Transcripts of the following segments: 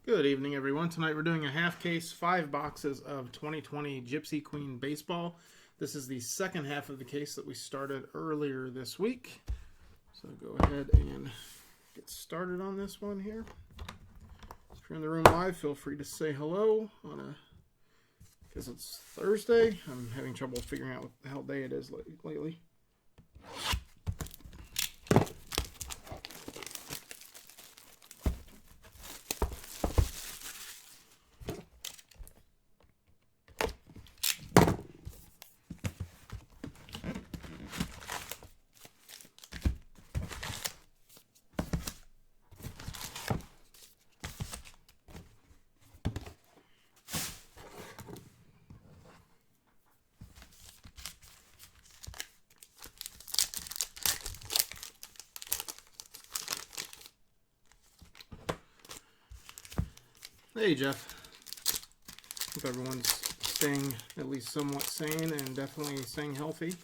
Good evening, everyone. Tonight we're doing a half case, 5 boxes of 2020 Gypsy Queen Baseball. This is the second half of the case that we started earlier this week. So go ahead and get started on this one here. If you're in the room live, feel free to say hello because it's Thursday. I'm having trouble figuring out what the hell day it is lately. Hey, Jeff. Hope everyone's staying at least somewhat sane and definitely staying healthy.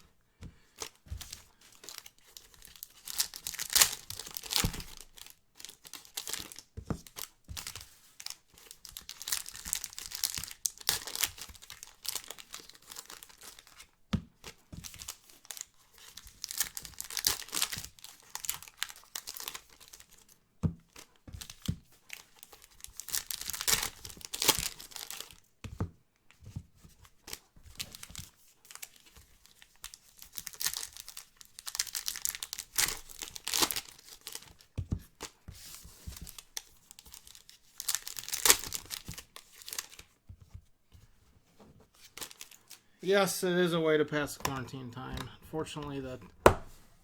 Yes, it is a way to pass quarantine time. Unfortunately, the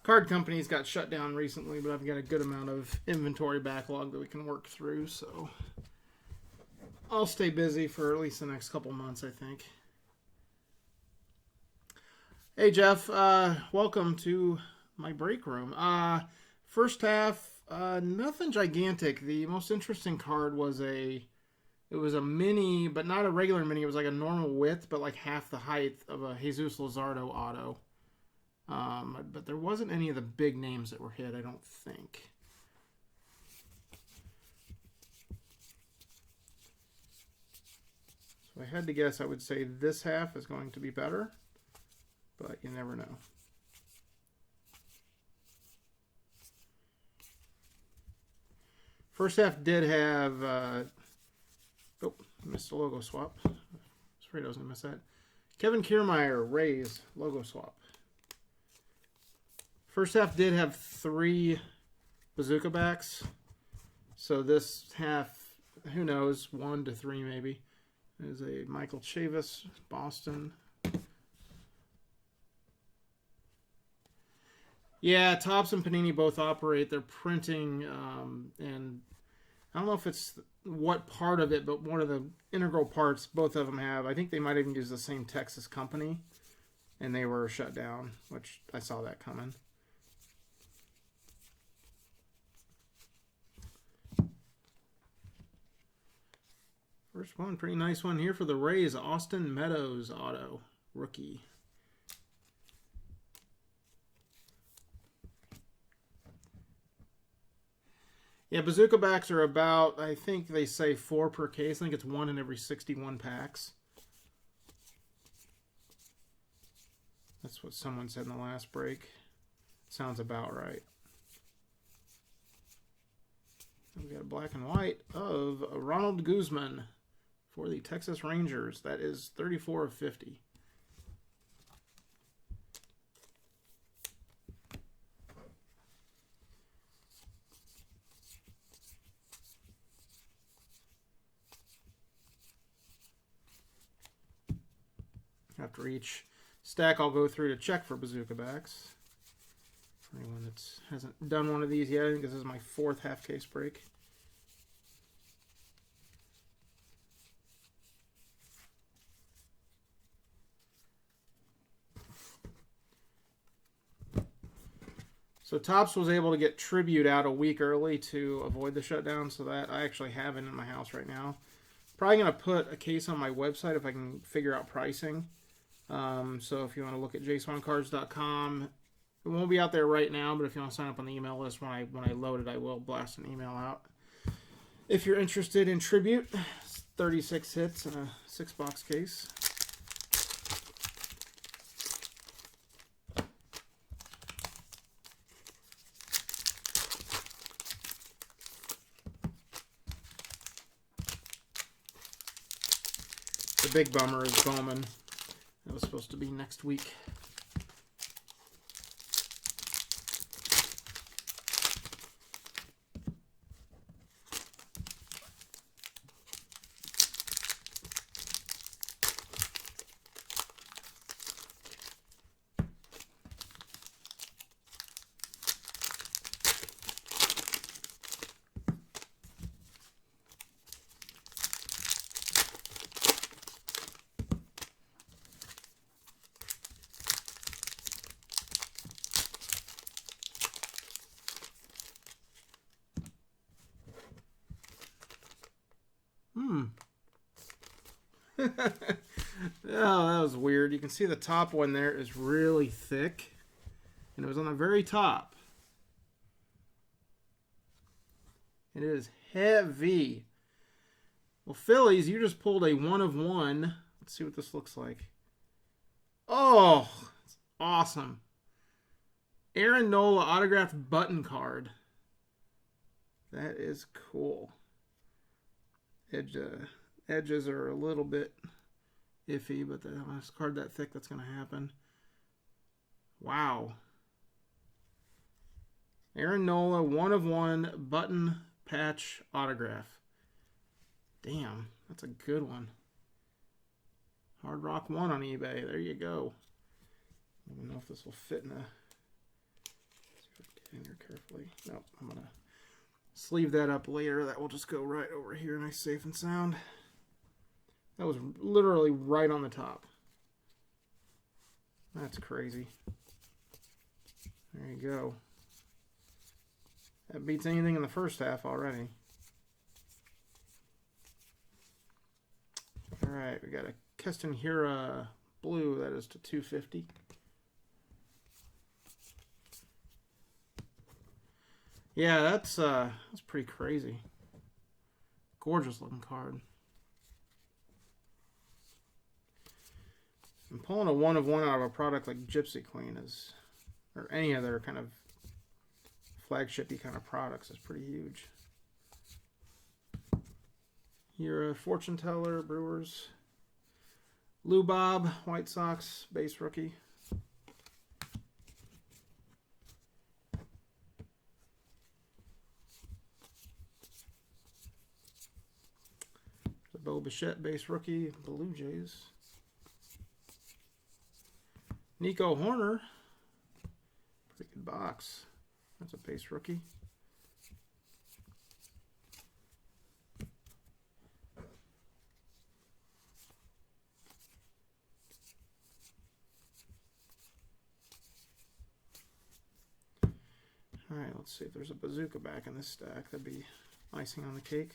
card companies got shut down recently, but I've got a good amount of inventory backlog that we can work through, so I'll stay busy for at least the next couple months, I think. Hey, Jeff. Welcome to my break room. First half, nothing gigantic. The most interesting card was It was a mini, but not a regular mini. It was like a normal width, but like half the height of a Jesus Luzardo auto. But there wasn't any of the big names that were hit, I don't think. So I had to guess, I would say this half is going to be better, but you never know. First half did have... Oh, missed a logo swap. I was afraid I was going to miss that. Kevin Kiermaier, Rays, logo swap. First half did have 3 bazooka backs. So this half, who knows, 1 to 3 maybe. There's a Michael Chavis, Boston. Yeah, Topps and Panini both operate. They're printing, and I don't know if it's what part of it, but one of the integral parts both of them have. I think they might even use the same Texas company, and they were shut down, which I saw that coming. First one, pretty nice one here for the Rays. Austin Meadows auto, rookie. Yeah, bazooka backs are about, I think they say 4 per case. I think it's 1 in every 61 packs. That's what someone said in the last break. Sounds about right. We got a black and white of Ronald Guzman for the Texas Rangers. That is 34 of 50. After each stack, I'll go through to check for bazooka backs. For anyone that hasn't done one of these yet, I think this is my 4th half case break. So Topps was able to get Tribute out a week early to avoid the shutdown, so that I actually have it in my house right now. Probably going to put a case on my website if I can figure out pricing. So if you want to look at JaySwanCards.com, it won't be out there right now, but if you want to sign up on the email list when I load it, I will blast an email out. If you're interested in Tribute, it's 36 hits in a 6-box case. The big bummer is Bowman. That was supposed to be next week. Oh, that was weird. You can see the top one there is really thick. And it was on the very top. It is heavy. Well, Phillies, you just pulled a 1 of 1. Let's see what this looks like. Oh, it's awesome. Aaron Nola autographed button card. That is cool. Edges are a little bit iffy, but the last card that thick, that's going to happen. Wow. Aaron Nola, 1 of 1 button patch autograph. Damn, that's a good one. Hard Rock 1 on eBay. There you go. I don't know if this will fit in a... See if I can get in here carefully. Nope, I'm going to sleeve that up later. That will just go right over here, nice, safe, and sound. That was literally right on the top. That's crazy. There you go. That beats anything in the first half already. All right, we got a Keston Hiura blue. That is to 250. Yeah, that's pretty crazy. Gorgeous looking card. And pulling a 1 of 1 out of a product like Gypsy Queen is, or any other kind of flagship-y kind of products, is pretty huge. You're a fortune teller, Brewers. Lou Bob, White Sox, base rookie. The Bo Bichette, base rookie, Blue Jays. Nico Horner, pretty good box. That's a base rookie. All right, let's see if there's a bazooka back in this stack. That'd be icing on the cake.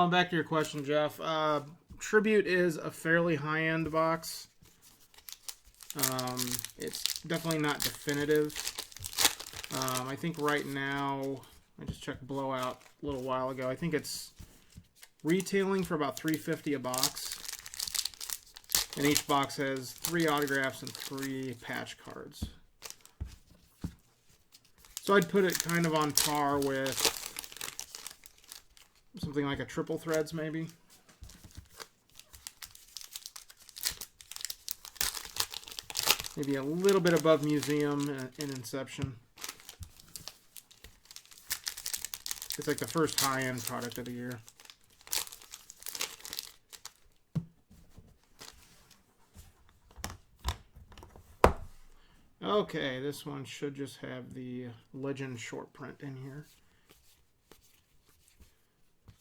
Back to your question, Jeff. Tribute is a fairly high-end box. It's definitely not definitive. I think right now, I just checked Blowout a little while ago. I think it's retailing for about $3.50 a box. And each box has 3 autographs and 3 patch cards. So I'd put it kind of on par with something like a Triple Threads, maybe. Maybe a little bit above Museum and Inception. It's like the first high-end product of the year. Okay, this one should just have the Legend short print in here.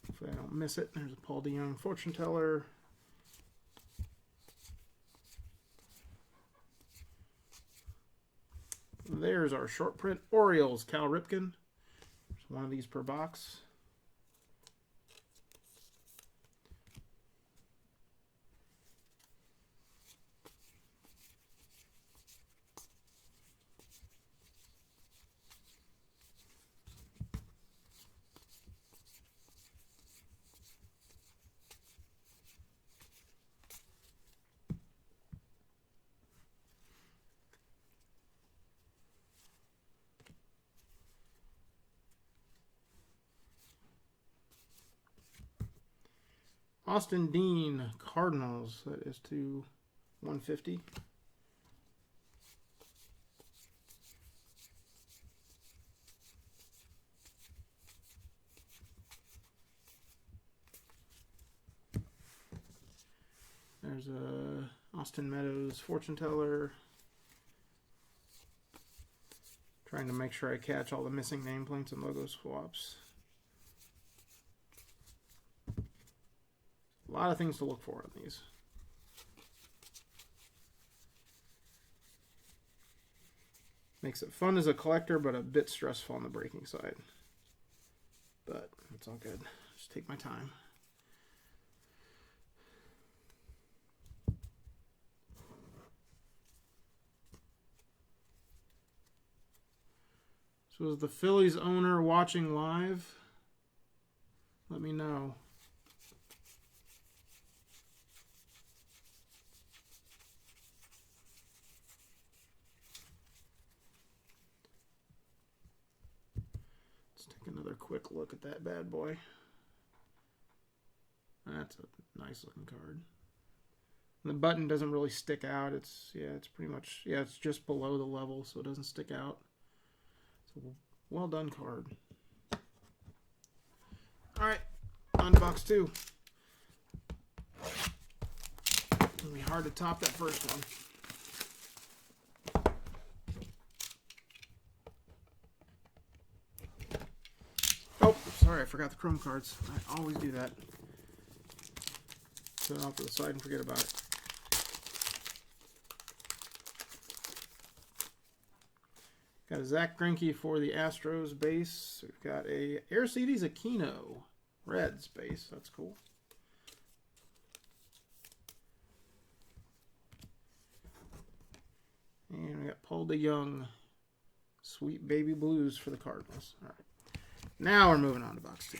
Hopefully I don't miss it. There's a Paul DeYoung fortune teller. There's our short print Orioles, Cal Ripken. There's one of these per box. Austin Dean, Cardinals. That is to 150. There's a Austin Meadows fortune teller. Trying to make sure I catch all the missing nameplates and logo swaps. A lot of things to look for on these. Makes it fun as a collector, but a bit stressful on the breaking side. But it's all good. Just take my time. So is the Phillies owner watching live? Let me know. Another quick look at that bad boy. That's a nice looking card. The button doesn't really stick out. It's pretty much, it's just below the level, so it doesn't stick out. It's a well done card. All right, on to box 2. It'll be hard to top that first one. Sorry, I forgot the chrome cards. I always do that. Put it off to the side and forget about it. Got a Zach Greinke for the Astros base. We've got a Aristides Aquino Reds base. That's cool. And we got Paul DeYoung Sweet Baby Blues for the Cardinals. All right. Now we're moving on to box 2.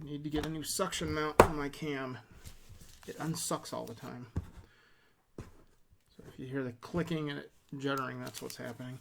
I need to get a new suction mount on my cam. It unsucks all the time. So if you hear the clicking and it juddering, that's what's happening.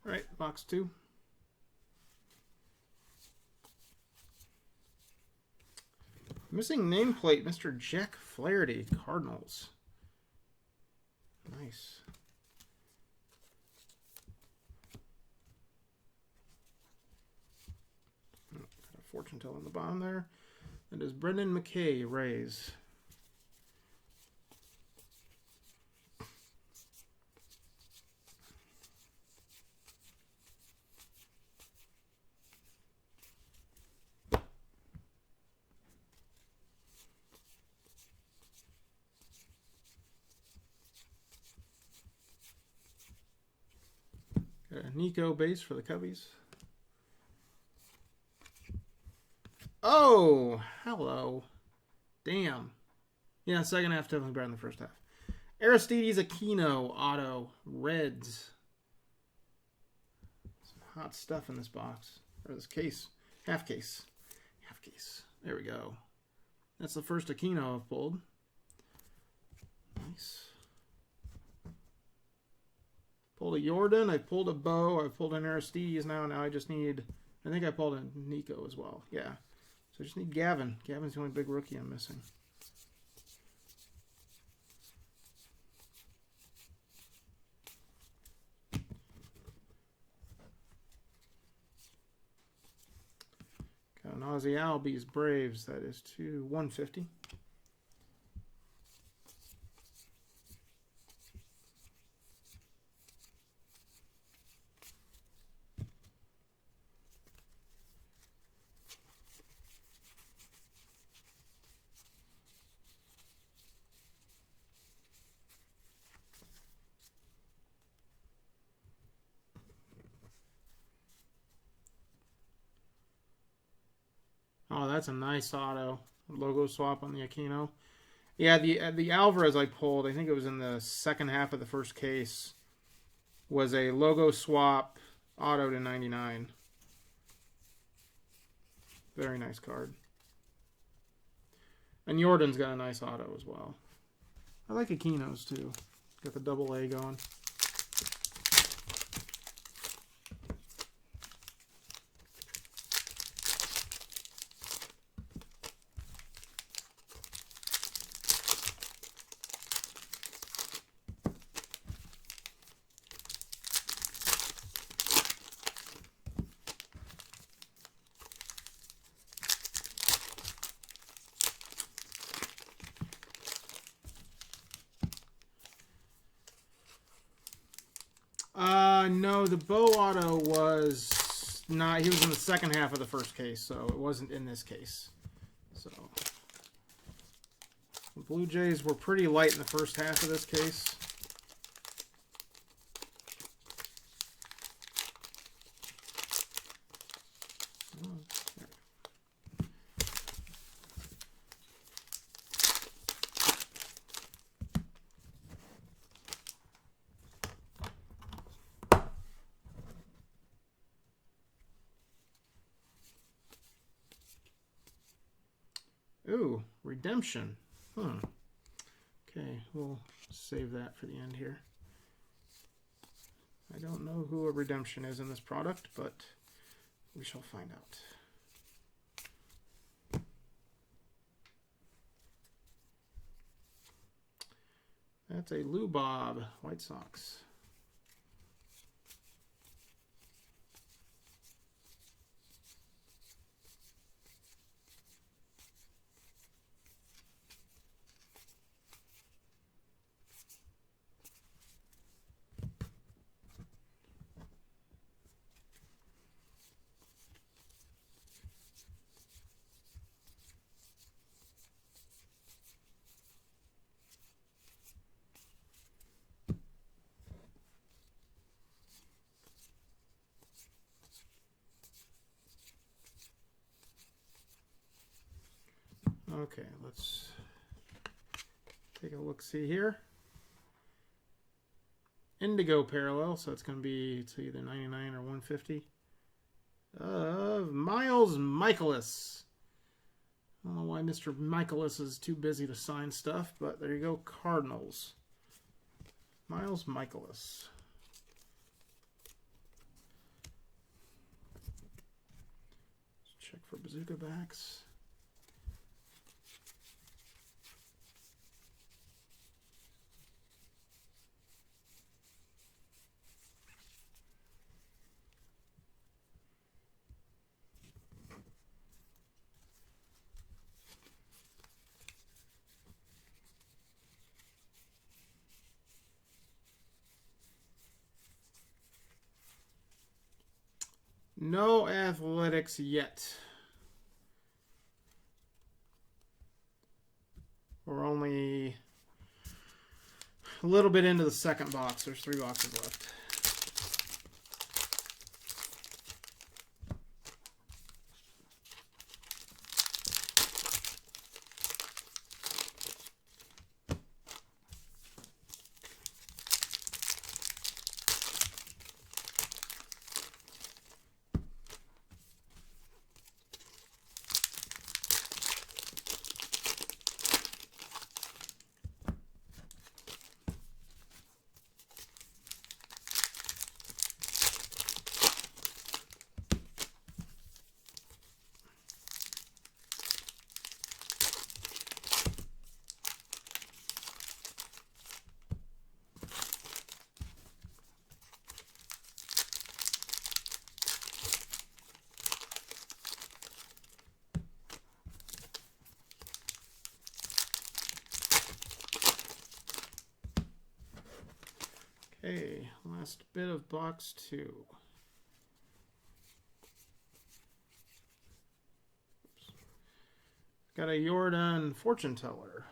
All right, box 2. Missing nameplate, Mr. Jack Flaherty, Cardinals. Nice. fortune teller on the bottom there. That is Brendan McKay, Rays. Got a Nico base for the Cubbies. Oh, hello. Damn. Yeah, second half definitely better than the first half. Aristides Aquino, auto, Reds. Some hot stuff in this box. Or this case. Half case. Half case. There we go. That's the first Aquino I've pulled. Nice. Pulled a Jordan. I pulled a Bo. I pulled an Aristides now. Now I just need... I think I pulled a Nico as well. Yeah. So I just need Gavin. Gavin's the only big rookie I'm missing. Got an Ozzy Albies Braves. That is to 150. Oh, that's a nice auto. Logo swap on the Aquino. Yeah, the Alvarez I pulled, I think it was in the second half of the first case, was a logo swap auto to 99. Very nice card. And Jordan's got a nice auto as well. I like Aquino's too. Got the double A going. No, the Bo auto was not. He was in the second half of the first case, so it wasn't in this case. So the Blue Jays were pretty light in the first half of this case. Ooh, redemption. Okay, we'll save that for the end here. I don't know who a redemption is in this product, but we shall find out. That's a Lou Bob, White Sox. Okay, let's take a look-see here. Indigo parallel, so it's going to be either 99 or 150. Of Miles Michaelis. I don't know why Mr. Michaelis is too busy to sign stuff, but there you go, Cardinals. Miles Michaelis. Let's check for bazooka backs. No athletics yet. We're only a little bit into the second box. There's 3 boxes left. Okay, last bit of box 2. Oops. Got a Jordan fortune teller.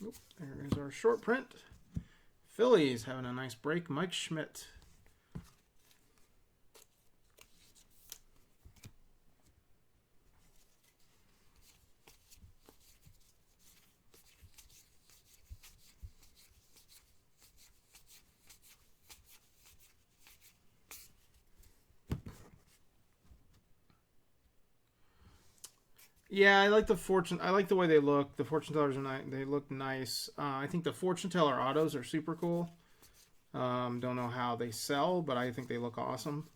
Oop, there is our short print. Phillies having a nice break. Mike Schmidt. Yeah, I like the fortune. I like the way they look. The fortune tellers are nice. They look nice. I think the fortune teller autos are super cool. Don't know how they sell, but I think they look awesome.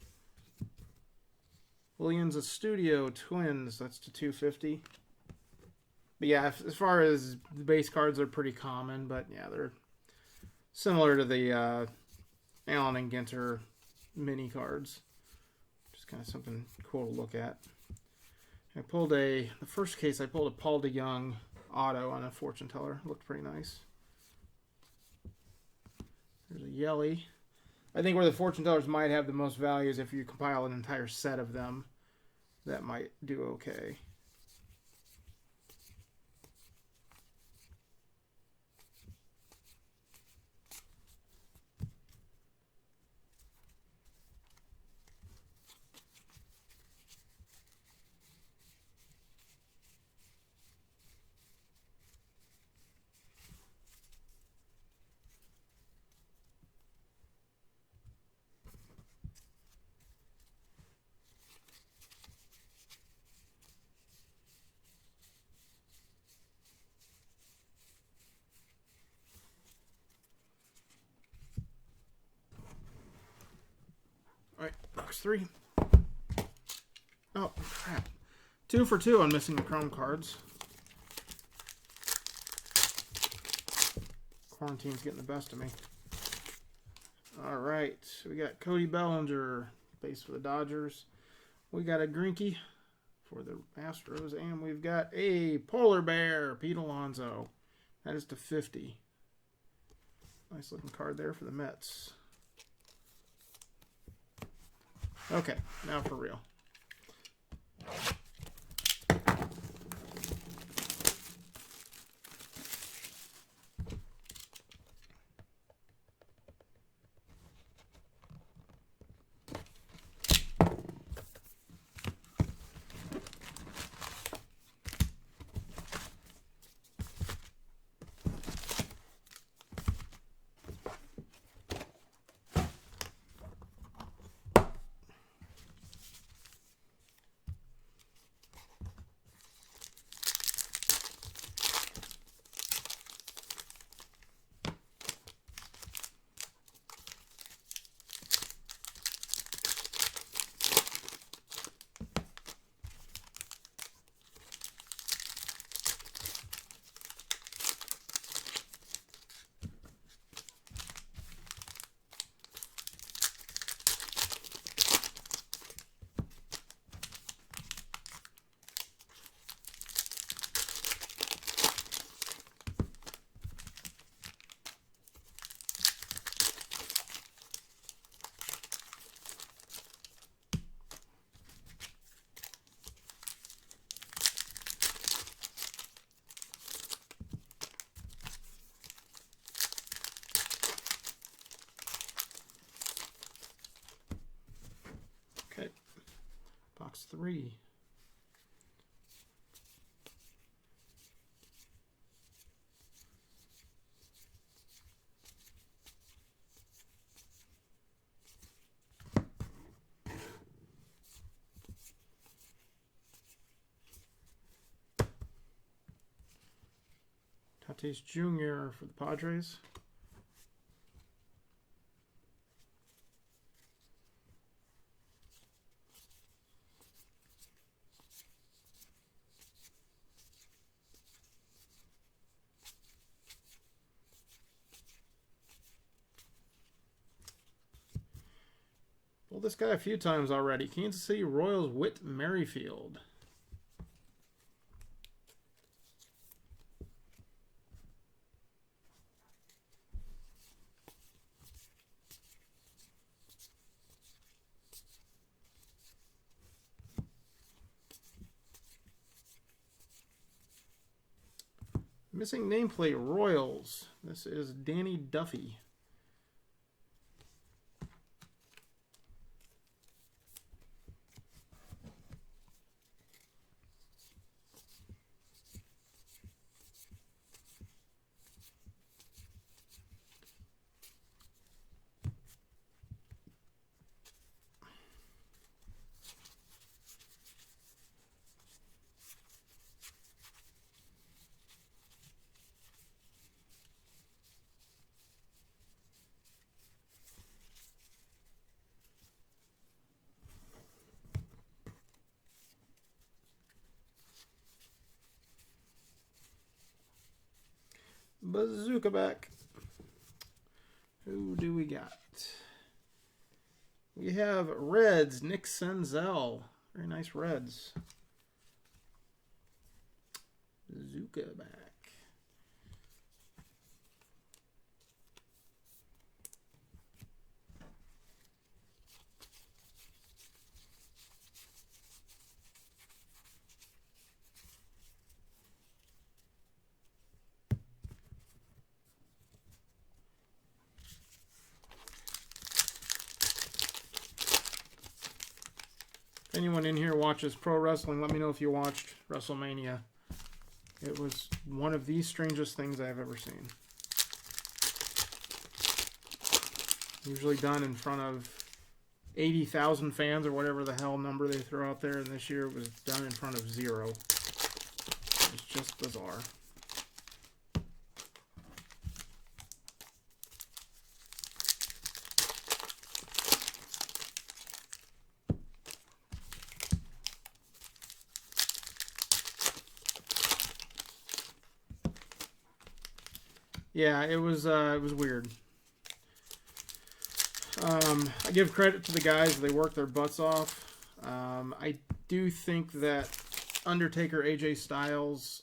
Williams Studio Twins. That's to 250. But yeah, as far as the base cards, are pretty common. But yeah, they're similar to the Allen and Ginter mini cards. Just kind of something cool to look at. I pulled the first case, I pulled a Paul DeYoung auto on a fortune teller. Looked pretty nice. There's a Yelly. I think where the fortune tellers might have the most value is if you compile an entire set of them. That might do okay. All right, box 3. Oh, crap. 2 for 2 on missing the chrome cards. Quarantine's getting the best of me. All right, we got Cody Bellinger, base for the Dodgers. We got a Greinke for the Astros, and we've got a Polar Bear, Pete Alonso. That is to 50. Nice looking card there for the Mets. Okay, now for real. 3. Tatis Jr. for the Padres. Pulled this guy a few times already. Kansas City Royals, Whit Merrifield. Missing nameplate, Royals. This is Danny Duffy. Bazooka back. Who do we got? We have Reds, Nick Senzel. Very nice Reds. Bazooka back. If anyone in here watches pro wrestling, let me know if you watched WrestleMania. It was one of the strangest things I've ever seen. Usually done in front of 80,000 fans or whatever the hell number they throw out there, and this year it was done in front of 0. It's just bizarre. Yeah, it was weird. I give credit to the guys; they worked their butts off. I do think that Undertaker AJ Styles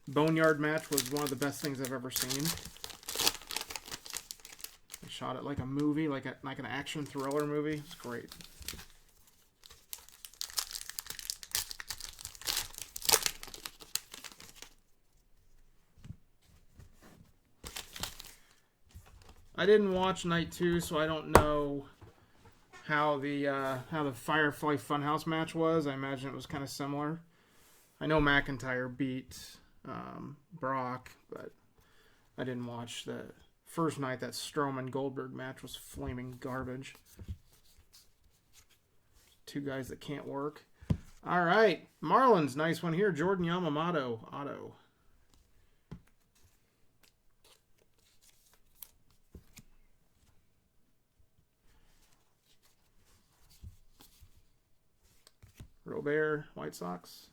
Boneyard match was one of the best things I've ever seen. They shot it like a movie, like an action thriller movie. It's great. I didn't watch night 2, so I don't know how the Firefly Funhouse match was. I imagine it was kind of similar. I know McIntyre beat Brock, but I didn't watch the first night. That Strowman Goldberg match was flaming garbage. Two guys that can't work. All right, Marlins, nice one here. Jordan Yamamoto, auto. Robert, White Sox.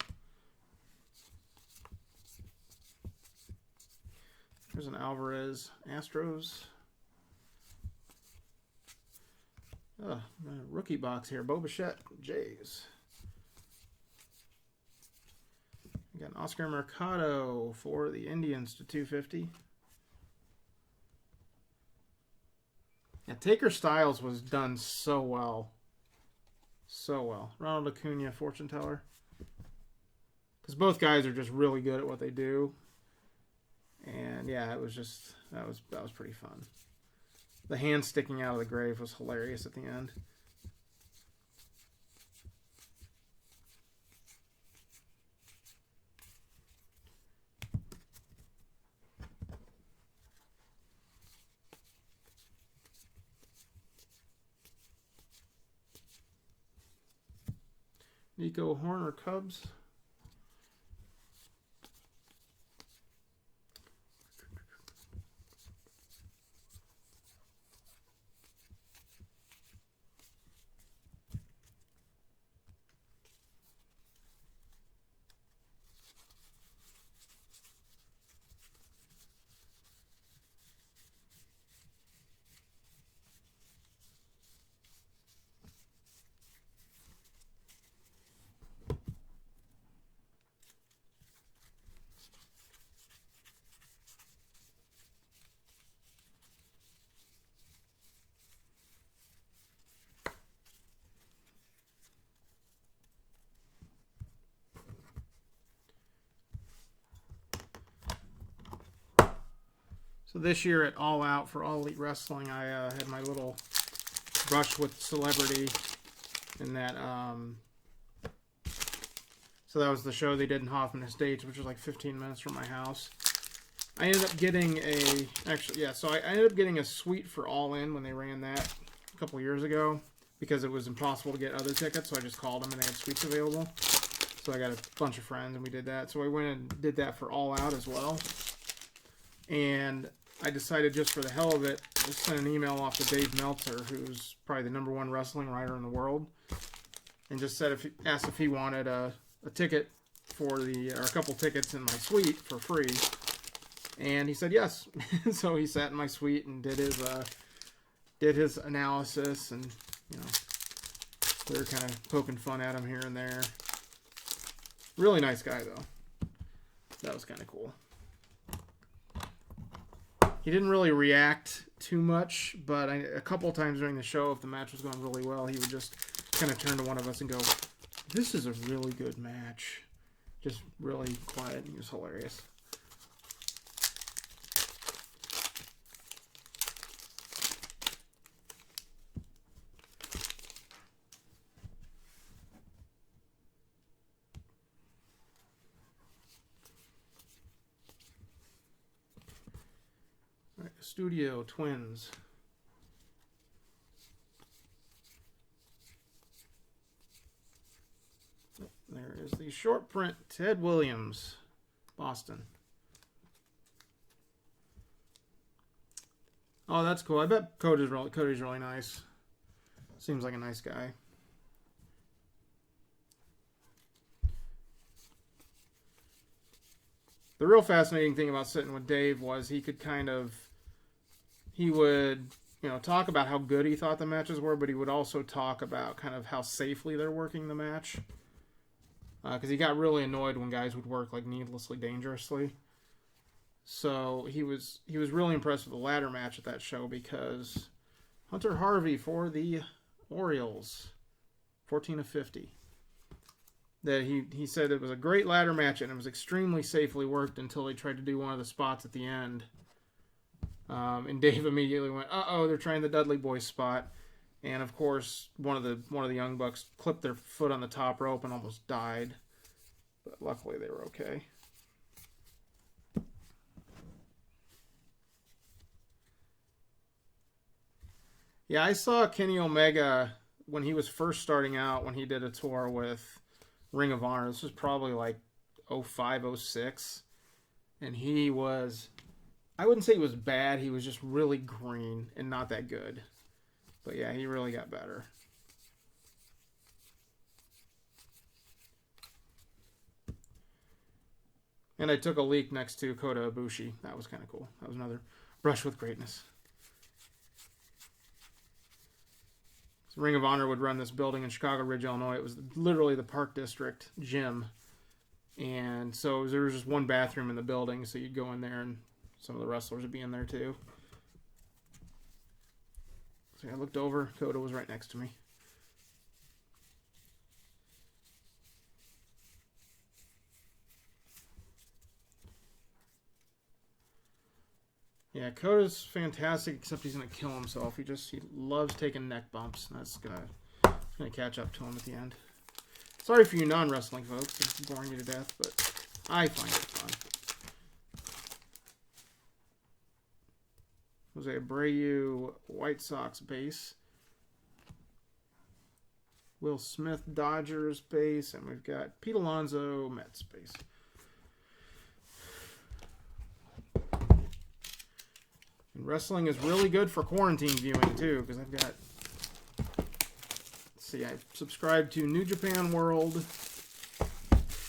There's an Alvarez, Astros. Oh, rookie box here. Bo Bichette, Jays. We got an Oscar Mercado for the Indians to 250. Yeah, Taker Styles was done so well. So well. Ronald Acuna, fortune teller. Because both guys are just really good at what they do. And yeah, it was just that was pretty fun. The hand sticking out of the grave was hilarious at the end. Nico Horner, Cubs. So this year at All Out for All Elite Wrestling, I had my little brush with celebrity in that. So that was the show they did in Hoffman Estates, which was like 15 minutes from my house. I ended up getting I ended up getting a suite for All In when they ran that a couple years ago because it was impossible to get other tickets, so I just called them and they had suites available. So I got a bunch of friends and we did that. So I went and did that for All Out as well. And I decided just for the hell of it, to send an email off to Dave Meltzer, who's probably the #1 wrestling writer in the world, and just asked if he wanted a ticket or a couple tickets in my suite for free. And he said yes. So he sat in my suite and did his analysis, and we were kind of poking fun at him here and there. Really nice guy though. That was kind of cool. He didn't really react too much, but a couple times during the show, if the match was going really well, he would just kind of turn to one of us and go, "This is a really good match." Just really quiet. He was hilarious. Studio Twins. There is the short print Ted Williams, Boston. Oh, that's cool. I bet Cody's really nice. Seems like a nice guy. The real fascinating thing about sitting with Dave was he would, talk about how good he thought the matches were, but he would also talk about kind of how safely they're working the match. Because he got really annoyed when guys would work like needlessly dangerously. So he was really impressed with the ladder match at that show because Hunter Harvey for the Orioles, 14 of 50. That he said it was a great ladder match and it was extremely safely worked until they tried to do one of the spots at the end. And Dave immediately went, "Uh-oh, they're trying the Dudley Boys spot." And of course, one of the Young Bucks clipped their foot on the top rope and almost died. But luckily they were okay. Yeah, I saw Kenny Omega when he was first starting out, when he did a tour with Ring of Honor. This was probably like 05, 06. And he was, I wouldn't say he was bad. He was just really green and not that good. But yeah, he really got better. And I took a leak next to Kota Ibushi. That was kind of cool. That was another brush with greatness. So Ring of Honor would run this building in Chicago Ridge, Illinois. It was literally the Park District gym. And so there was just one bathroom in the building, so you'd go in there and some of the wrestlers would be in there too. So I looked over. Kota was right next to me. Yeah, Kota's fantastic, except he's going to kill himself. He loves taking neck bumps. And that's gonna catch up to him at the end. Sorry for you non-wrestling folks. It's boring you to death, but I find it fun. Jose Abreu White Sox base Will Smith, Dodgers base, and we've got Pete Alonso, Mets base. And wrestling is really good for quarantine viewing too, because I've got, let's see, I subscribe to New Japan World,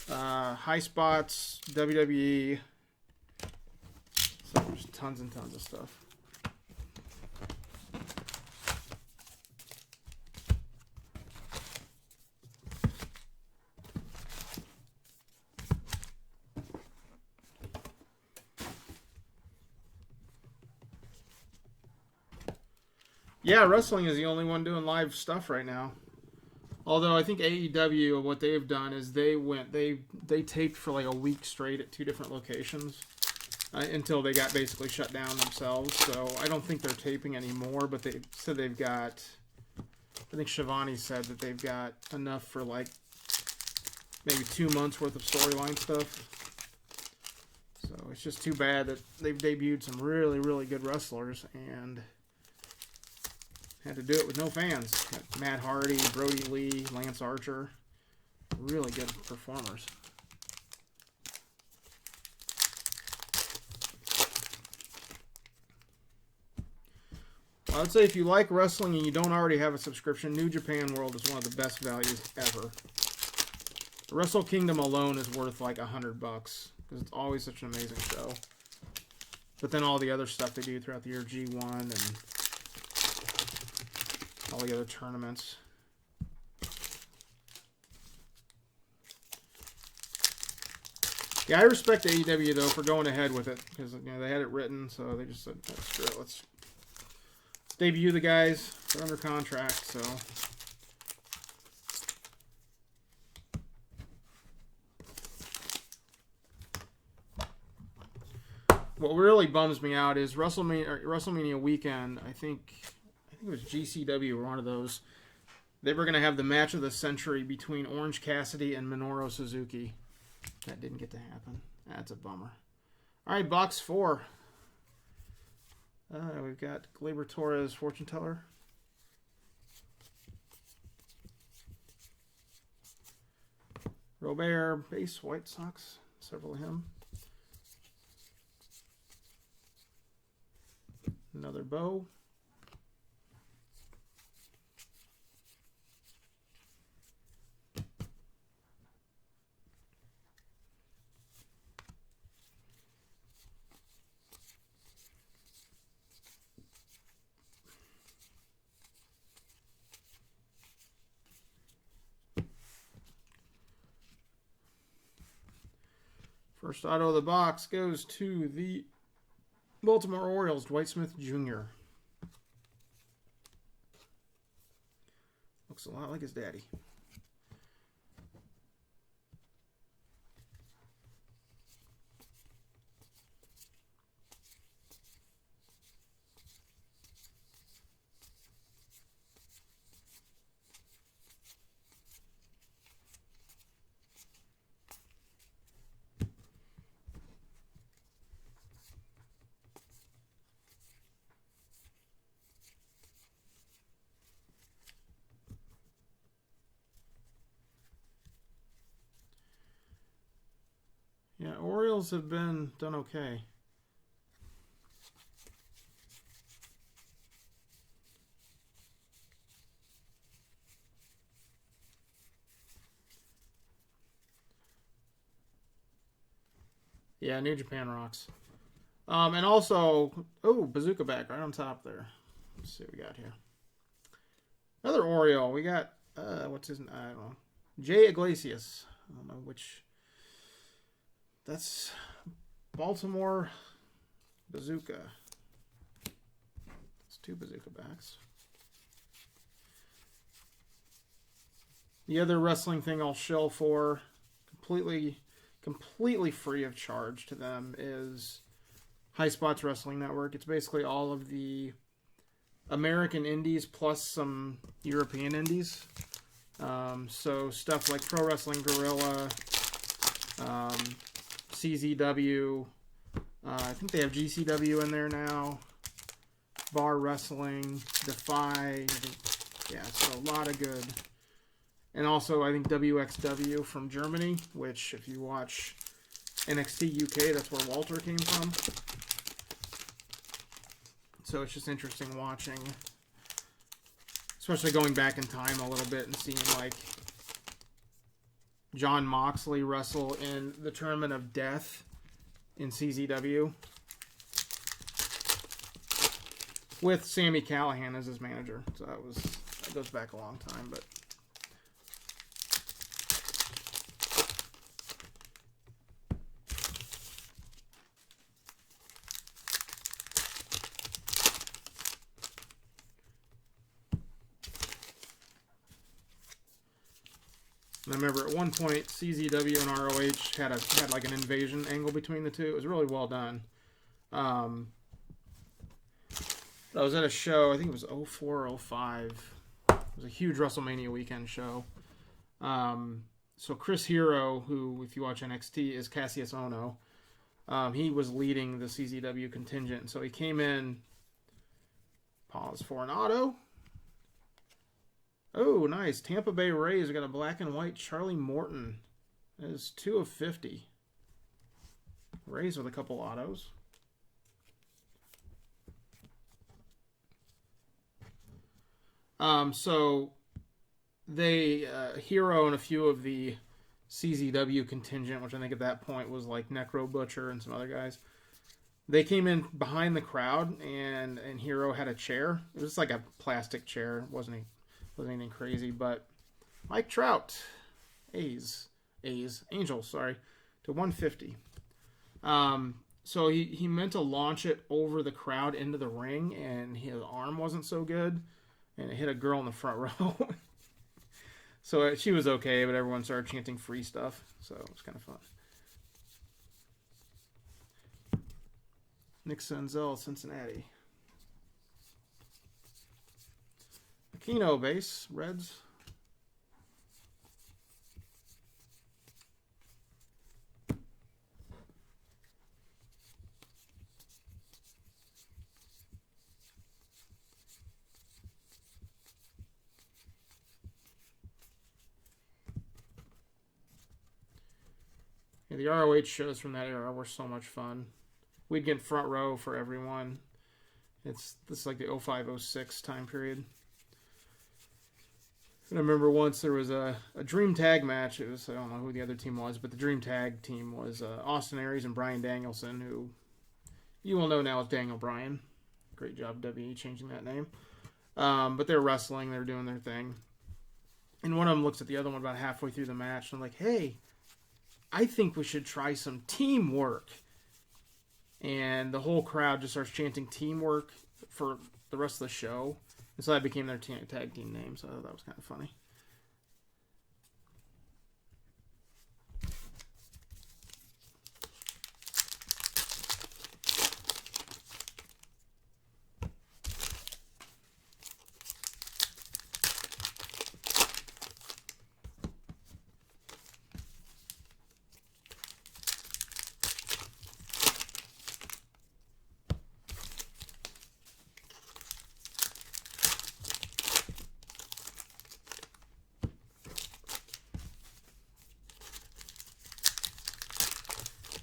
High Spots, WWE, so there's tons and tons of stuff. Yeah, wrestling is the only one doing live stuff right now. Although I think AEW, what they've done is they taped for like a week straight at 2 different locations until they got basically shut down themselves. So I don't think they're taping anymore, but they said they've got, I think Shivani said that they've got enough for like maybe 2 months worth of storyline stuff. So it's just too bad that they've debuted some really, really good wrestlers and had to do it with no fans. Got Matt Hardy, Brody Lee, Lance Archer. Really good performers. I would say if you like wrestling and you don't already have a subscription, New Japan World is one of the best values ever. Wrestle Kingdom alone is worth like $100 because it's always such an amazing show. But then all the other stuff they do throughout the year, G1 and all the other tournaments. Yeah, I respect AEW though for going ahead with it because they had it written, so they just said, "Screw it, let's debut the guys. They're under contract." So what really bums me out is WrestleMania weekend. I think it was GCW or one of those. They were going to have the match of the century between Orange Cassidy and Minoru Suzuki. That didn't get to happen. That's a bummer. All right, box 4. We've got Gleyber Torres, Fortune Teller. Robert, base, White Sox. Several of him. Another Bo. First auto of the box goes to the Baltimore Orioles, Dwight Smith Jr. Looks a lot like his daddy. Yeah, Orioles have done okay. Yeah, New Japan rocks. And also, Bazooka back right on top there. Let's see what we got here. Another Oriole. We got, what's his name? I don't know. Jay Iglesias. I don't know which. That's Baltimore Bazooka. It's 2 Bazooka backs. The other wrestling thing I'll shill for completely free of charge to them is High Spots Wrestling Network. It's basically all of the American indies plus some European indies. So stuff like Pro Wrestling Guerrilla, CZW, I think they have GCW in there now, Bar Wrestling, Defy, yeah, so a lot of good And also, I think WXW from Germany, which if you watch NXT UK, that's where Walter came from. So it's just interesting watching, especially going back in time a little bit and seeing like John Moxley wrestle in the Tournament of Death in CZW with Sami Callihan as his manager. So that goes back a long time, but and I remember at one point CZW and ROH had like an invasion angle between the two. It was really well done. I was at a show, I think it was 04 or 05. It was a huge WrestleMania weekend show. So Chris Hero, who, if you watch NXT, is Cassius Ohno. He was leading the CZW contingent. So he came in, pause for an auto. Oh, nice. Tampa Bay Rays. We got a black and white Charlie Morton. That is 2 of 50. Rays with a couple autos. So they, Hero and a few of the CZW contingent, which I think at that point was like Necro Butcher and some other guys, they came in behind the crowd, and Hero had a chair. It was like a plastic chair. It wasn't anything crazy, but Mike Trout, Angels, to 150. So he meant to launch it over the crowd into the ring, and his arm wasn't so good, and it hit a girl in the front row. So she was okay, but everyone started chanting free stuff, so it was kind of fun. Nick Senzel, Cincinnati. Aquino base, Reds. Yeah, the ROH shows from that era were so much fun. We'd get front row for everyone. This is like the 05-06 time period. And I remember once there was a Dream Tag match. It was, I don't know who the other team was, but the Dream Tag team was Austin Aries and Bryan Danielson, who you will know now as Daniel Bryan. Great job, WWE, changing that name. But they were wrestling. They were doing their thing. And one of them looks at the other one about halfway through the match, and I'm like, hey, I think we should try some teamwork. And the whole crowd just starts chanting teamwork for the rest of the show. And so that became their tag team name. So that was kind of funny.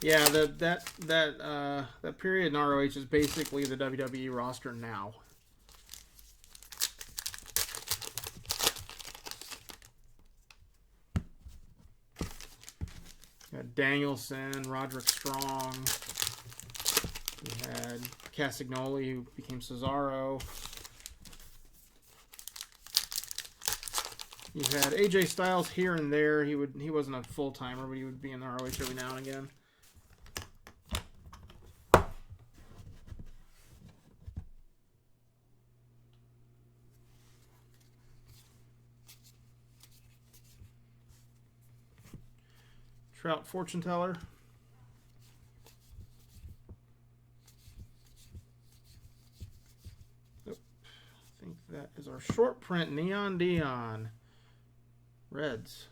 Yeah, that period in ROH is basically the WWE roster now. You had Danielson, Roderick Strong. You had Castagnoli, who became Cesaro. You had AJ Styles here and there. He wasn't a full timer, but he would be in the ROH every now and again. Trout fortune teller. Nope. I think that is our short print Neon Dion. Reds.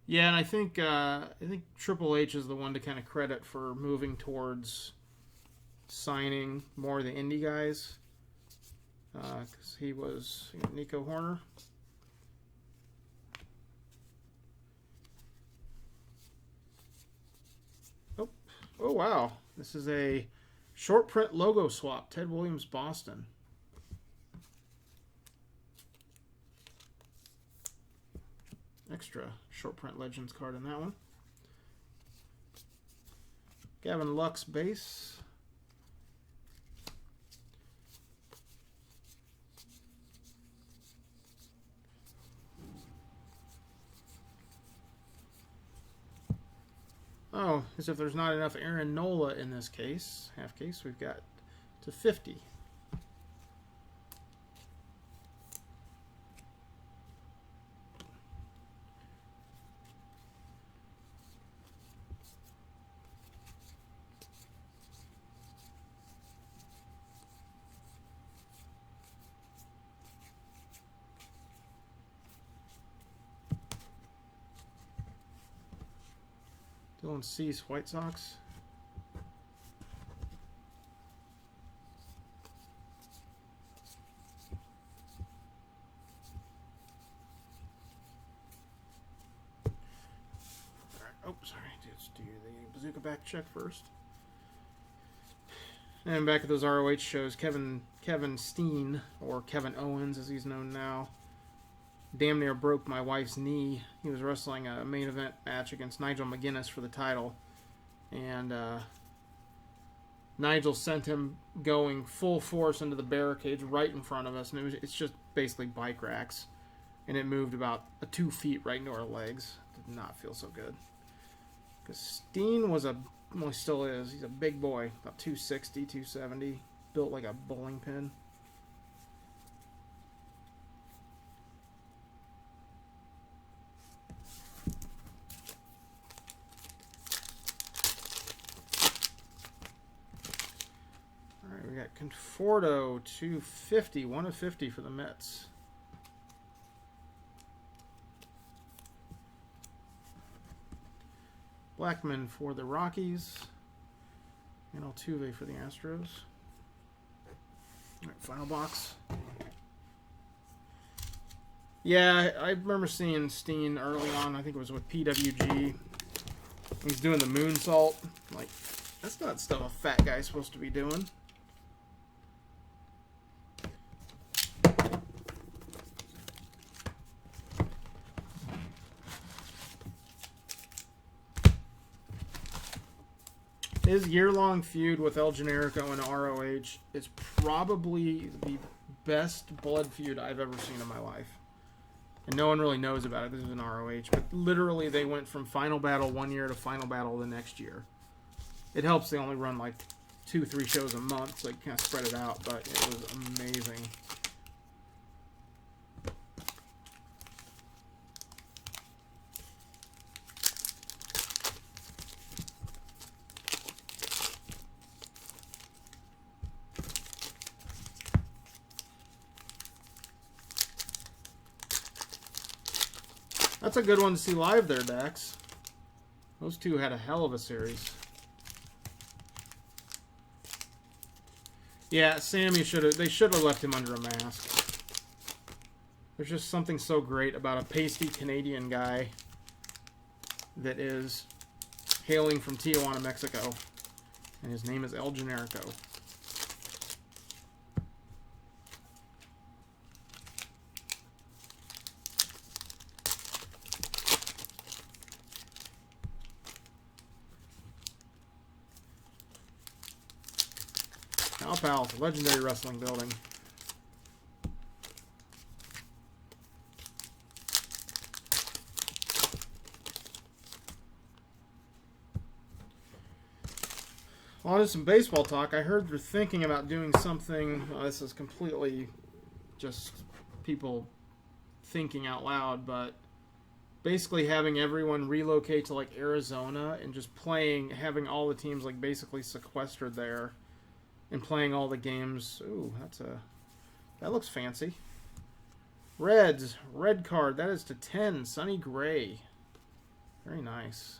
Yeah, and I think Triple H is the one to kind of credit for moving towards signing more of the indie guys. Because he was Nico Horner. Oh, wow. This is a short print logo swap. Ted Williams, Boston. Extra short print Legends card in that one. Gavin Lux base. Oh, as if there's not enough Aaron Nola in this case. Half case, we've got to 50. Dylan Cease, White Sox. Oh, sorry. Let's do the Bazooka back check first. And back at those ROH shows, Kevin Steen, or Kevin Owens as he's known now, damn near broke my wife's knee. He was wrestling a main event match against Nigel McGuinness for the title. And Nigel sent him going full force into the barricades right in front of us. And it's just basically bike racks. And it moved about 2 feet right into our legs. Did not feel so good. Because Steen was well, he still is. He's a big boy. About 260, 270. Built like a bowling pin. Alright, we got Conforto 250. 1 of 50 for the Mets. Blackman for the Rockies. And Altuve for the Astros. All right, final box. Yeah, I remember seeing Steen early on. I think it was with PWG. He's doing the moonsault. Like, that's not stuff a fat guy's supposed to be doing. His year-long feud with El Generico and ROH is probably the best blood feud I've ever seen in my life. And no one really knows about it. This is an ROH. But literally, they went from Final Battle one year to Final Battle the next year. It helps they only run like 2-3 shows a month, so you kind of spread it out. But it was amazing. That's a good one to see live there, Dax. Those two had a hell of a series. Yeah, Sammy they should have left him under a mask. There's just something so great about a pasty Canadian guy that is hailing from Tijuana, Mexico. And his name is El Generico. Pals, legendary wrestling building. On to some baseball talk. I heard they're thinking about doing something. Well, this is completely just people thinking out loud, but basically having everyone relocate to like Arizona and just having all the teams like basically sequestered there. And playing all the games. Ooh, that looks fancy. Reds, red card. That is to 10. Sonny Gray. Very nice.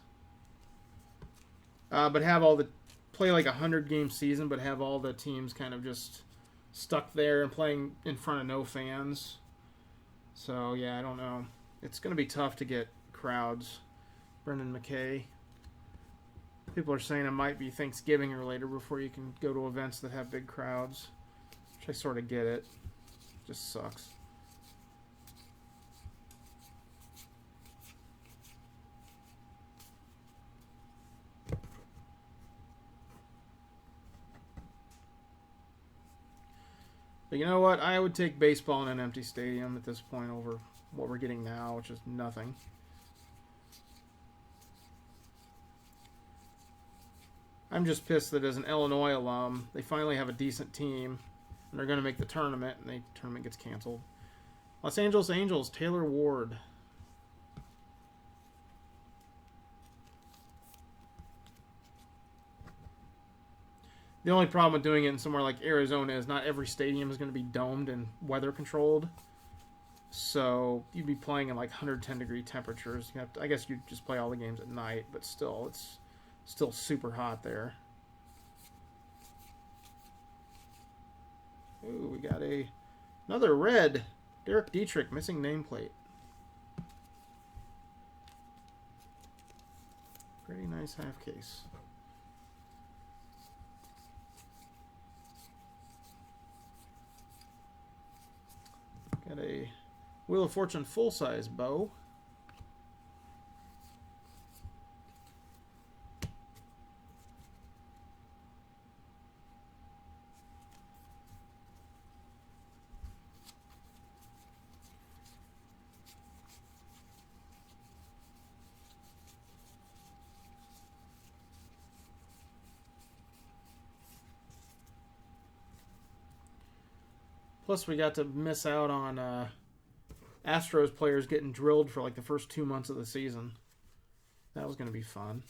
But have all the play like a 100-game season, but have all the teams kind of just stuck there and playing in front of no fans. So, yeah, I don't know. It's going to be tough to get crowds. Brendan McKay. People are saying it might be Thanksgiving or later before you can go to events that have big crowds. Which I sort of get it. Just sucks. But you know what? I would take baseball in an empty stadium at this point over what we're getting now, which is nothing. I'm just pissed that as an Illinois alum, they finally have a decent team, and they're going to make the tournament, and the tournament gets canceled. Los Angeles Angels, Taylor Ward. The only problem with doing it in somewhere like Arizona is not every stadium is going to be domed and weather controlled. So you'd be playing in like 110-degree temperatures. I guess you'd just play all the games at night, but still, it's still super hot there. Ooh, we got another red. Derek Dietrich, missing nameplate. Pretty nice half case. Got a Wheel of Fortune full-size bow. Plus, we got to miss out on Astros players getting drilled for like the first 2 months of the season. That was going to be fun.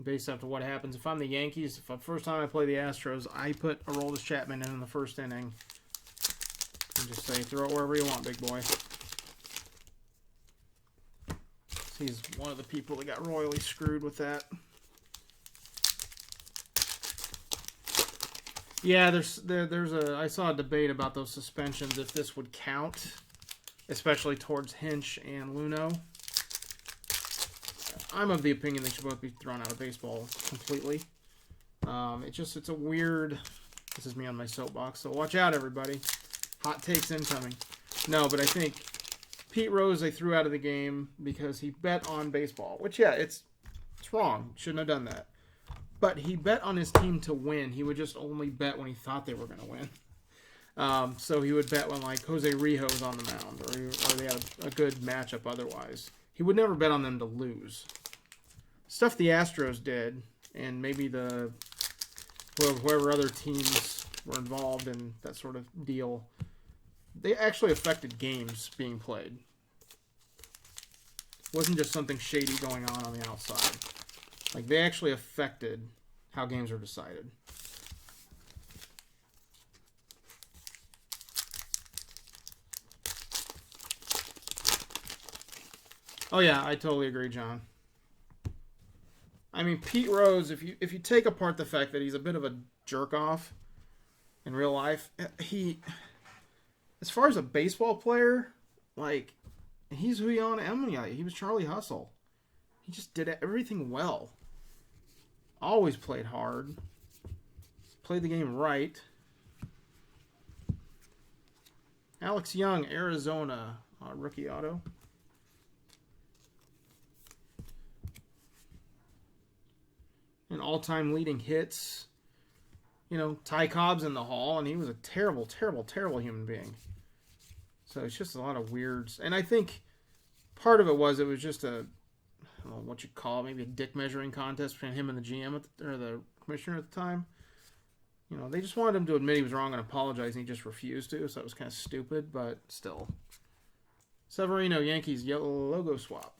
Based after what happens, if I'm the Yankees, if the first time I play the Astros, I put Aroldis Chapman in the first inning. And just say, throw it wherever you want, big boy. He's one of the people that got royally screwed with that. Yeah, I saw a debate about those suspensions, if this would count, especially towards Hinch and Luno. I'm of the opinion they should both be thrown out of baseball completely. It's a weird... This is me on my soapbox, so watch out, everybody. Hot takes incoming. No, but I think Pete Rose they threw out of the game because he bet on baseball. Which, yeah, it's wrong. Shouldn't have done that. But he bet on his team to win. He would just only bet when he thought they were going to win. So he would bet when, like, Jose Rijo's on the mound or they had a good matchup otherwise. He would never bet on them to lose. Stuff the Astros did, and maybe whoever other teams were involved in that sort of deal, they actually affected games being played. It wasn't just something shady going on the outside. Like, they actually affected how games are decided. Oh yeah, I totally agree, John. I mean, Pete Rose, if you take apart the fact that he's a bit of a jerk-off in real life, he, as far as a baseball player, like, he's who he was Charlie Hustle. He just did everything well. Always played hard. Played the game right. Alex Young, Arizona, rookie auto. And all-time leading hits. You know, Ty Cobb's in the Hall, and he was a terrible, terrible, terrible human being. So it's just a lot of weirds. And I think part of it was just a, I don't know what you call it, maybe a dick measuring contest between him and the GM or the commissioner at the time. You know, they just wanted him to admit he was wrong and apologize, and he just refused to, so it was kind of stupid, but still. Severino, Yankees, yellow logo swap.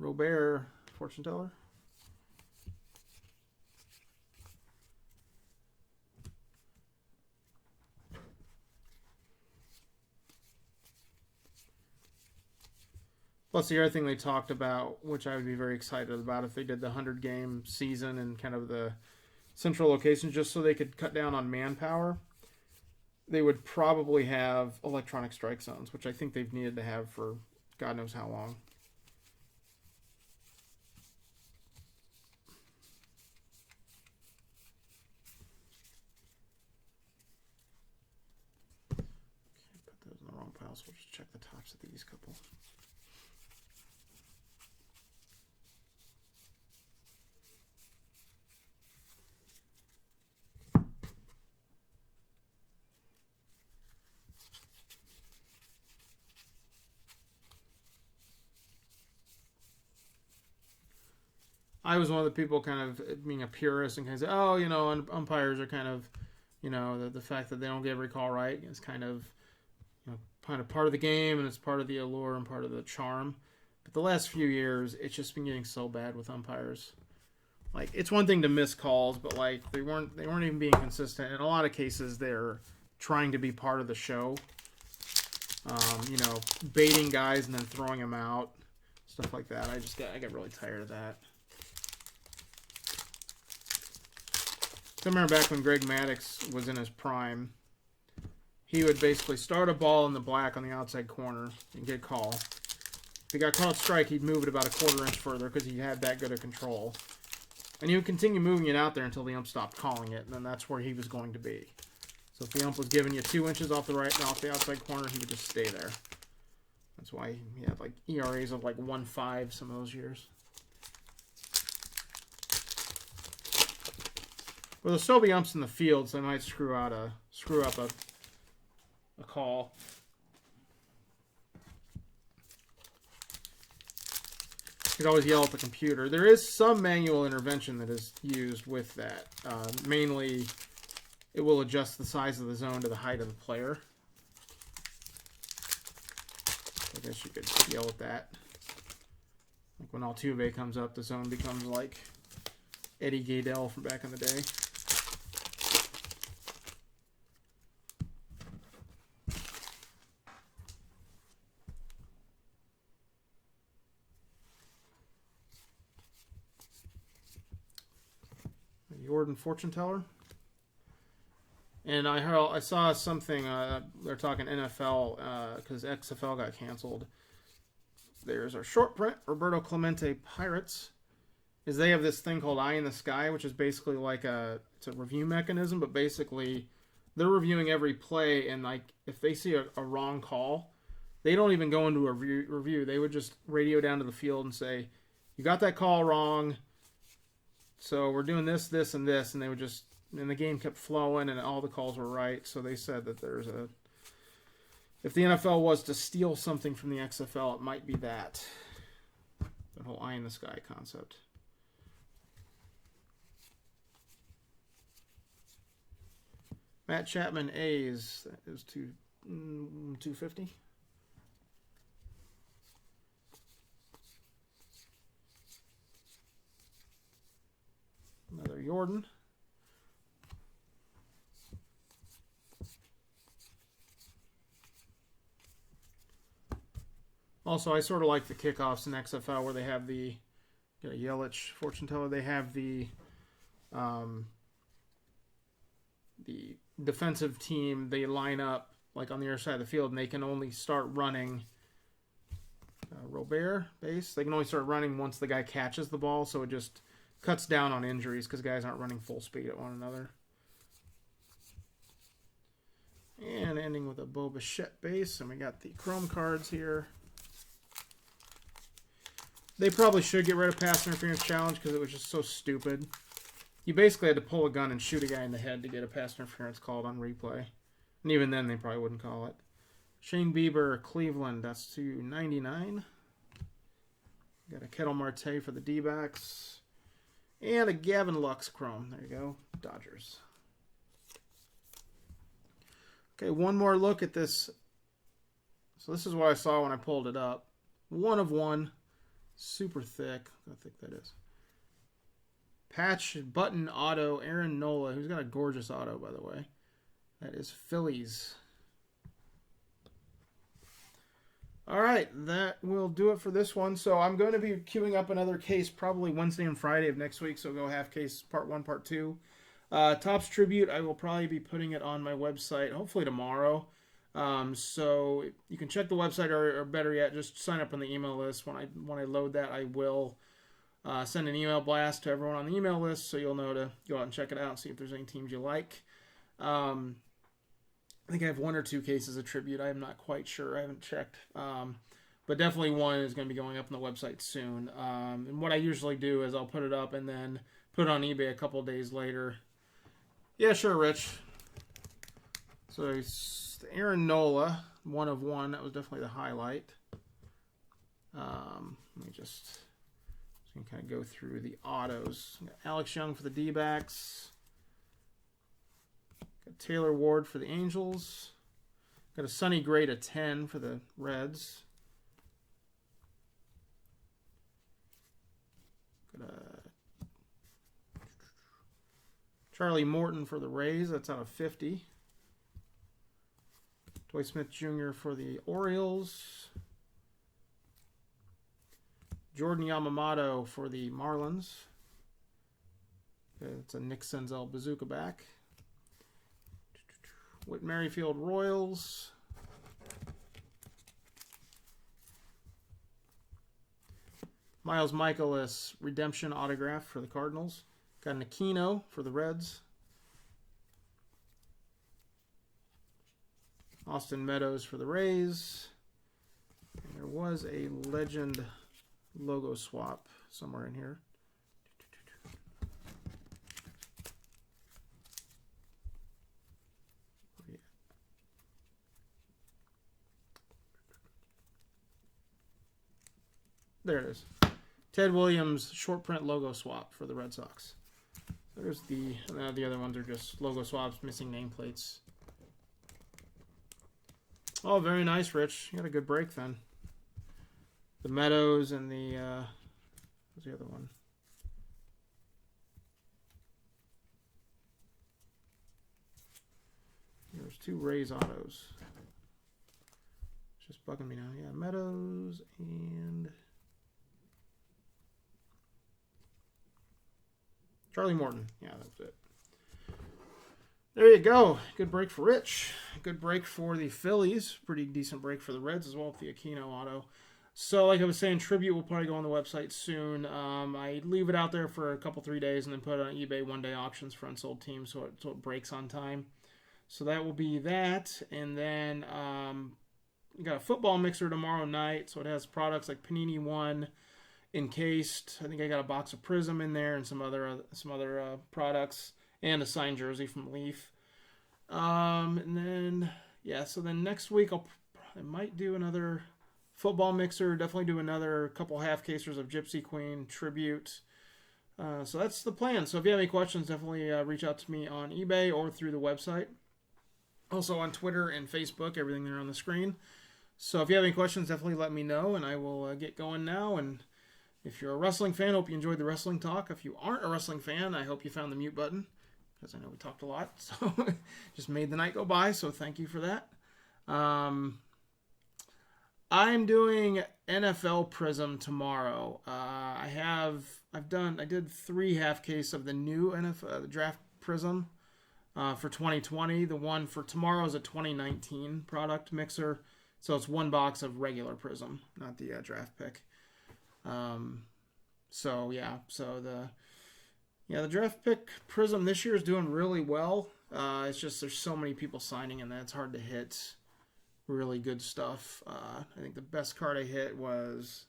Robert, fortune teller. Plus the other thing they talked about, which I would be very excited about if they did the 100-game season and kind of the central locations just so they could cut down on manpower, they would probably have electronic strike zones, which I think they've needed to have for God knows how long. Okay, put those in the wrong pile, so we'll just check the tops of these couple. I was one of the people kind of being a purist and kind of say, oh, you know, umpires are kind of, you know, the fact that they don't get every call right is kind of, you know, kind of part of the game and it's part of the allure and part of the charm. But the last few years, it's just been getting so bad with umpires. Like, it's one thing to miss calls, but like they weren't even being consistent. In a lot of cases, they're trying to be part of the show. You know, baiting guys and then throwing them out, stuff like that. I got really tired of that. I remember back when Greg Maddux was in his prime, he would basically start a ball in the black on the outside corner and get a call. If he got called strike, he'd move it about a quarter inch further because he had that good a control. And he would continue moving it out there until the ump stopped calling it, and then that's where he was going to be. So if the ump was giving you 2 inches off the right and off the outside corner, he would just stay there. That's why he had like ERAs of like 1.5 some of those years. Well, there'll still be umps in the field, so they might screw up a call. You could always yell at the computer. There is some manual intervention that is used with that. Mainly, it will adjust the size of the zone to the height of the player. I guess you could yell at that. Like when Altuve comes up, the zone becomes like Eddie Gaedel from back in the day. Jordan fortune teller. And I saw something, they're talking NFL, because XFL got canceled. There's our short print, Roberto Clemente Pirates, is they have this thing called Eye in the Sky, which is basically like it's a review mechanism, but basically they're reviewing every play, and like if they see a wrong call, they don't even go into a review. They would just radio down to the field and say, you got that call wrong, so we're doing this, this, and this, and they would just, and the game kept flowing, and all the calls were right. So they said that if the NFL was to steal something from the XFL, it might be that whole eye in the sky concept. Matt Chapman A's, that is 250. Another Jordan. Also, I sort of like the kickoffs in XFL where they have the Yelich fortune teller. They have the defensive team. They line up like on the other side of the field, and they can only start running. Robert base. They can only start running once the guy catches the ball, so it just cuts down on injuries because guys aren't running full speed at one another. And ending with a Bo Bichette base, and we got the chrome cards here. They probably should get rid of pass interference challenge because it was just so stupid. You basically had to pull a gun and shoot a guy in the head to get a pass interference called on replay. And even then, they probably wouldn't call it. Shane Bieber, Cleveland, that's $2.99. Got a Kettle Marte for the D-backs. And a Gavin Lux chrome. There you go. Dodgers. Okay, one more look at this. So this is what I saw when I pulled it up. 1 of 1. super thick. How thick that is. Patch button auto, Aaron Nola, who's got a gorgeous auto, by the way. That is Phillies. All right, that will do it for this one. So I'm going to be queuing up another case probably Wednesday and Friday of next week. So go half case part 1, part 2. Topps Tribute, I will probably be putting it on my website hopefully tomorrow. So you can check the website, or better yet, just sign up on the email list. When I load that, I will send an email blast to everyone on the email list, so you'll know to go out and check it out and see if there's any teams you like. I think I have 1 or 2 cases of Tribute. I am not quite sure. I haven't checked. But definitely one is going to be going up on the website soon. And what I usually do is I'll put it up and then put it on eBay a couple of days later. Yeah, sure, Rich. So it's Aaron Nola, 1 of 1. That was definitely the highlight. Let me just kind of go through the autos. Alex Young for the D-backs. Got Taylor Ward for the Angels. Got a Sonny Gray to 10 for the Reds. Got a Charlie Morton for the Rays. That's out of 50. Dwight Smith Jr. for the Orioles. Jordan Yamamoto for the Marlins. It's a Nick Senzel Bazooka back. Whit Merrifield Royals. Miles Michaelis Redemption autograph for the Cardinals. Got an Aquino for the Reds. Austin Meadows for the Rays. And there was a Legend logo swap somewhere in here. There it is. Ted Williams short print logo swap for the Red Sox. There's the other ones are just logo swaps, missing nameplates. Oh, very nice, Rich. You got a good break then. The Meadows and the what's the other one? There's 2 Rays autos. It's just bugging me now. Yeah, Meadows and Charlie Morton. Yeah, that's it. There you go. Good break for Rich. Good break for the Phillies. Pretty decent break for the Reds as well with the Aquino auto. So, like I was saying, Tribute will probably go on the website soon. I leave it out there for a couple, 3 days and then put it on eBay one-day auctions for unsold teams so it breaks on time. So that will be that. And then we got a football mixer tomorrow night. So it has products like Panini 1 encased. I think I got a box of Prism in there and some other products and a signed jersey from Leaf. And then so then next week I might do another football mixer. Definitely do another couple half casers of Gypsy Queen Tribute. So that's the plan. So if you have any questions, definitely reach out to me on eBay or through the website. Also on Twitter and Facebook, everything there on the screen. So if you have any questions, definitely let me know, and I will get going now. And if you're a wrestling fan, hope you enjoyed the wrestling talk. If you aren't a wrestling fan, I hope you found the mute button, because I know we talked a lot. So just made the night go by, so thank you for that. I'm doing NFL Prism tomorrow. I did 3 half case of the new NFL the draft Prism for 2020. The one for tomorrow is a 2019 product mixer. So it's 1 box of regular Prism, not the draft pick. The draft pick Prism this year is doing really well. It's just there's so many people signing in that it's hard to hit really good stuff. I think the best card I hit was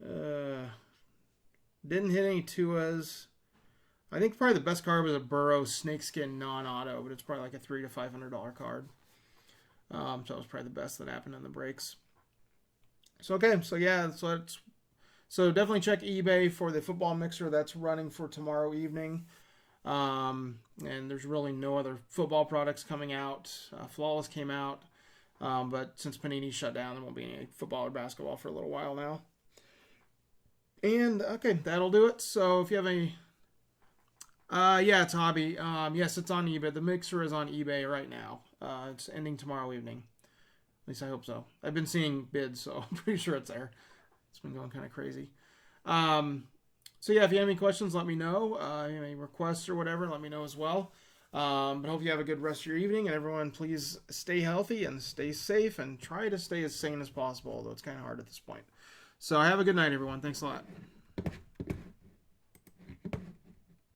didn't hit any Tuas. I think probably the best card was a Burrow Snakeskin non-auto, but it's probably like a $300 to $500 card. So it was probably the best that happened in the breaks. So definitely check eBay for the football mixer that's running for tomorrow evening. And there's really no other football products coming out. Flawless came out, but since Panini shut down, there won't be any football or basketball for a little while now. And okay, that'll do it. So if you have any, yeah, it's a hobby. Yes, it's on eBay. The mixer is on eBay right now. It's ending tomorrow evening. At least I hope so. I've been seeing bids, so I'm pretty sure it's there. It's been going kind of crazy. Um, so yeah, if you have any questions, let me know. Any requests or whatever, let me know as well. But hope you have a good rest of your evening, and everyone, please stay healthy and stay safe, and try to stay as sane as possible, although it's kind of hard at this point. So have a good night, everyone. Thanks a lot.